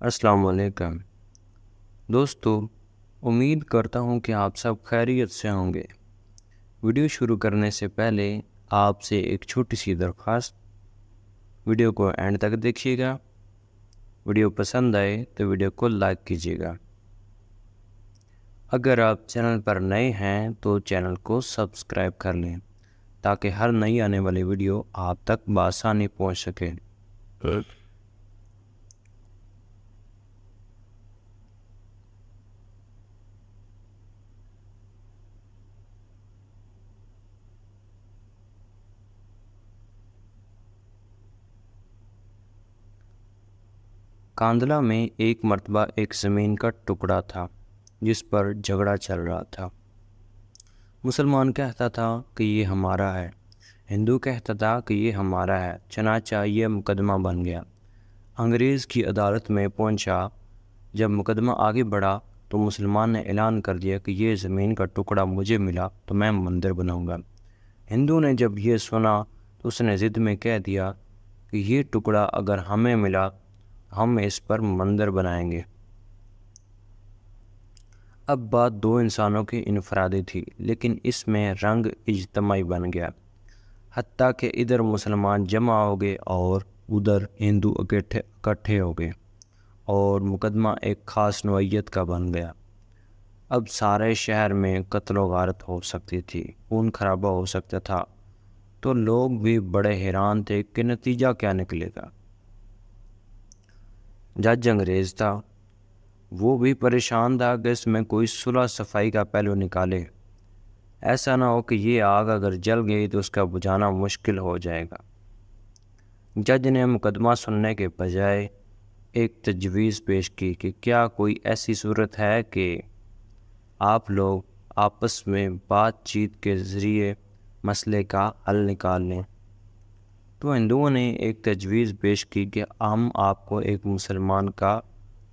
السلام علیکم دوستو، امید کرتا ہوں کہ آپ سب خیریت سے ہوں گے۔ ویڈیو شروع کرنے سے پہلے آپ سے ایک چھوٹی سی درخواست، ویڈیو کو اینڈ تک دیکھیے گا۔ ویڈیو پسند آئے تو ویڈیو کو لائک کیجیے گا۔ اگر آپ چینل پر نئے ہیں تو چینل کو سبسکرائب کر لیں تاکہ ہر نئی آنے والی ویڈیو آپ تک بآسانی پہنچ سکے۔ کاندھلہ میں ایک مرتبہ ایک زمین کا ٹکڑا تھا جس پر جھگڑا چل رہا تھا۔ مسلمان کہتا تھا کہ یہ ہمارا ہے، ہندو کہتا تھا کہ یہ ہمارا ہے۔ چنانچہ یہ مقدمہ بن گیا، انگریز کی عدالت میں پہنچا۔ جب مقدمہ آگے بڑھا تو مسلمان نے اعلان کر دیا کہ یہ زمین کا ٹکڑا مجھے ملا تو میں مندر بناؤں گا۔ ہندو نے جب یہ سنا تو اس نے ضد میں کہہ دیا کہ یہ ٹکڑا اگر ہمیں ملا ہم اس پر مندر بنائیں گے۔ اب بات دو انسانوں کی انفرادی تھی، لیکن اس میں رنگ اجتماعی بن گیا، حتیٰ کہ ادھر مسلمان جمع ہو گئے اور ادھر ہندو اکٹھے ہو گئے، اور مقدمہ ایک خاص نوعیت کا بن گیا۔ اب سارے شہر میں قتل و غارت ہو سکتی تھی، خون خرابہ ہو سکتا تھا، تو لوگ بھی بڑے حیران تھے کہ نتیجہ کیا نکلے گا۔ جج انگریز تھا، وہ بھی پریشان تھا کہ اس میں کوئی صلح صفائی کا پہلو نکالے، ایسا نہ ہو کہ یہ آگ اگر جل گئی تو اس کا بجھانا مشکل ہو جائے گا۔ جج نے مقدمہ سننے کے بجائے ایک تجویز پیش کی کہ کیا کوئی ایسی صورت ہے کہ آپ لوگ آپس میں بات چیت کے ذریعے مسئلے کا حل نکال لیں۔ تو ہندوؤں نے ایک تجویز پیش کی کہ ہم آپ کو ایک مسلمان کا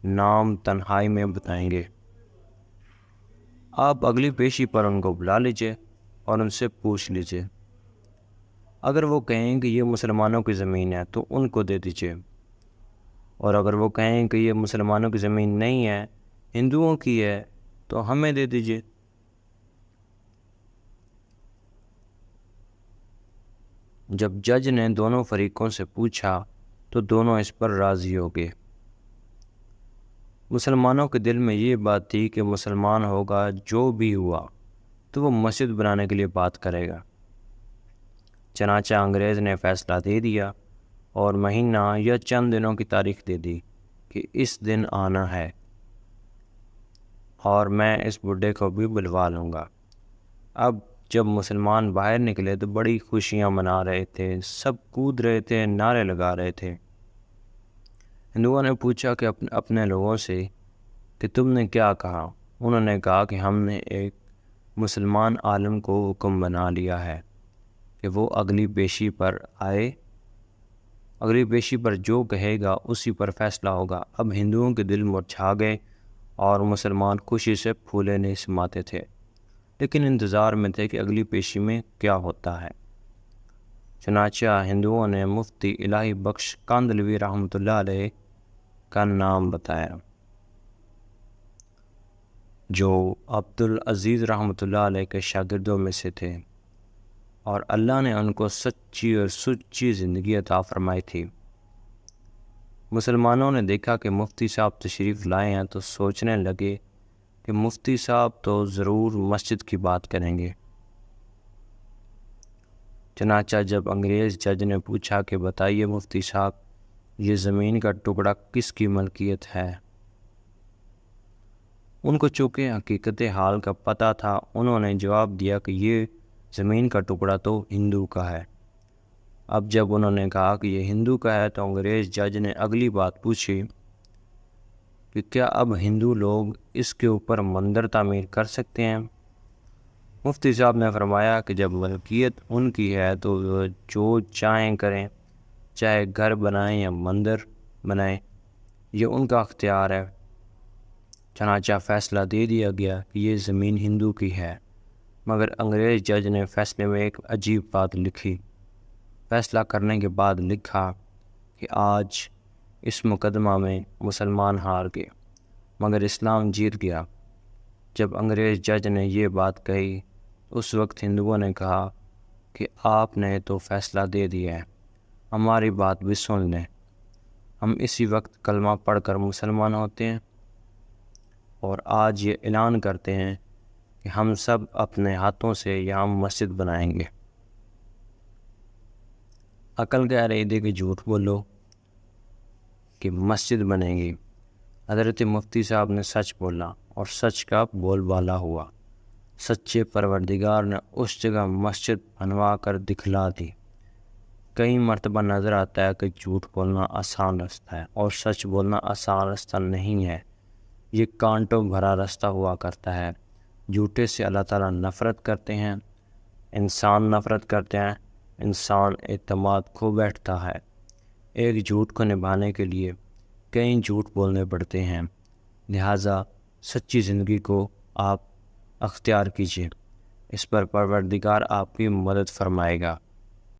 نام تنہائی میں بتائیں گے، آپ اگلی پیشی پر ان کو بلا لیجئے اور ان سے پوچھ لیجئے۔ اگر وہ کہیں کہ یہ مسلمانوں کی زمین ہے تو ان کو دے دیجئے، اور اگر وہ کہیں کہ یہ مسلمانوں کی زمین نہیں ہے، ہندوؤں کی ہے، تو ہمیں دے دیجئے۔ جب جج نے دونوں فریقوں سے پوچھا تو دونوں اس پر راضی ہو گئے۔ مسلمانوں کے دل میں یہ بات تھی کہ مسلمان ہوگا جو بھی ہوا تو وہ مسجد بنانے کے لیے بات کرے گا۔ چنانچہ انگریز نے فیصلہ دے دیا اور مہینہ یا چند دنوں کی تاریخ دے دی کہ اس دن آنا ہے، اور میں اس بڈھے کو بھی بلوا لوں گا۔ اب جب مسلمان باہر نکلے تو بڑی خوشیاں منا رہے تھے، سب کود رہے تھے، نعرے لگا رہے تھے۔ ہندوؤں نے پوچھا کہ اپنے لوگوں سے کہ تم نے کیا کہا؟ انہوں نے کہا کہ ہم نے ایک مسلمان عالم کو حکم بنا لیا ہے کہ وہ اگلی پیشی پر آئے، اگلی پیشی پر جو کہے گا اسی پر فیصلہ ہوگا۔ اب ہندوؤں کے دل مرجھا گئے اور مسلمان خوشی سے پھولے نہیں سماتے تھے، لیکن انتظار میں تھے کہ اگلی پیشی میں کیا ہوتا ہے۔ چنانچہ ہندوؤں نے مفتی الہی بخش کاندھلوی رحمۃ اللہ علیہ کا نام بتایا، جو عبدالعزیز رحمۃ اللہ علیہ کے شاگردوں میں سے تھے، اور اللہ نے ان کو سچی اور سچی زندگی عطا فرمائی تھی۔ مسلمانوں نے دیکھا کہ مفتی صاحب تشریف لائے ہیں تو سوچنے لگے کہ مفتی صاحب تو ضرور مسجد کی بات کریں گے۔ چنانچہ جب انگریز جج نے پوچھا کہ بتائیے مفتی صاحب، یہ زمین کا ٹکڑا کس کی ملکیت ہے؟ ان کو چونکہ حقیقت حال کا پتہ تھا، انہوں نے جواب دیا کہ یہ زمین کا ٹکڑا تو ہندو کا ہے۔ اب جب انہوں نے کہا کہ یہ ہندو کا ہے تو انگریز جج نے اگلی بات پوچھی کہ کیا اب ہندو لوگ اس کے اوپر مندر تعمیر کر سکتے ہیں؟ مفتی صاحب نے فرمایا کہ جب ملکیت ان کی ہے تو وہ جو چاہیں کریں، چاہے گھر بنائیں یا مندر بنائیں، یہ ان کا اختیار ہے۔ چنانچہ فیصلہ دے دیا گیا کہ یہ زمین ہندو کی ہے، مگر انگریز جج نے فیصلے میں ایک عجیب بات لکھی۔ فیصلہ کرنے کے بعد لکھا کہ آج اس مقدمہ میں مسلمان ہار گئے مگر اسلام جیت گیا۔ جب انگریز جج نے یہ بات کہی اس وقت ہندوؤں نے کہا کہ آپ نے تو فیصلہ دے دیا ہے، ہماری بات بھی سن لیں۔ ہم اسی وقت کلمہ پڑھ کر مسلمان ہوتے ہیں اور آج یہ اعلان کرتے ہیں کہ ہم سب اپنے ہاتھوں سے یہاں مسجد بنائیں گے۔ عقل کہہ رہی تھی کہ جھوٹ بولو کہ مسجد بنے گی۔ حضرت مفتی صاحب نے سچ بولا اور سچ کا بول بالا ہوا۔ سچے پروردگار نے اس جگہ مسجد بنوا کر دکھلا دی۔ کئی مرتبہ نظر آتا ہے کہ جھوٹ بولنا آسان رستہ ہے اور سچ بولنا آسان رستہ نہیں ہے، یہ کانٹوں بھرا رستہ ہوا کرتا ہے۔ جھوٹے سے اللہ تعالیٰ نفرت کرتے ہیں، انسان نفرت کرتے ہیں، انسان اعتماد کھو بیٹھتا ہے۔ ایک جھوٹ کو نبھانے کے لیے کئی جھوٹ بولنے پڑتے ہیں، لہٰذا سچی زندگی کو آپ اختیار کیجیے، اس پر پروردگار آپ کی مدد فرمائے گا۔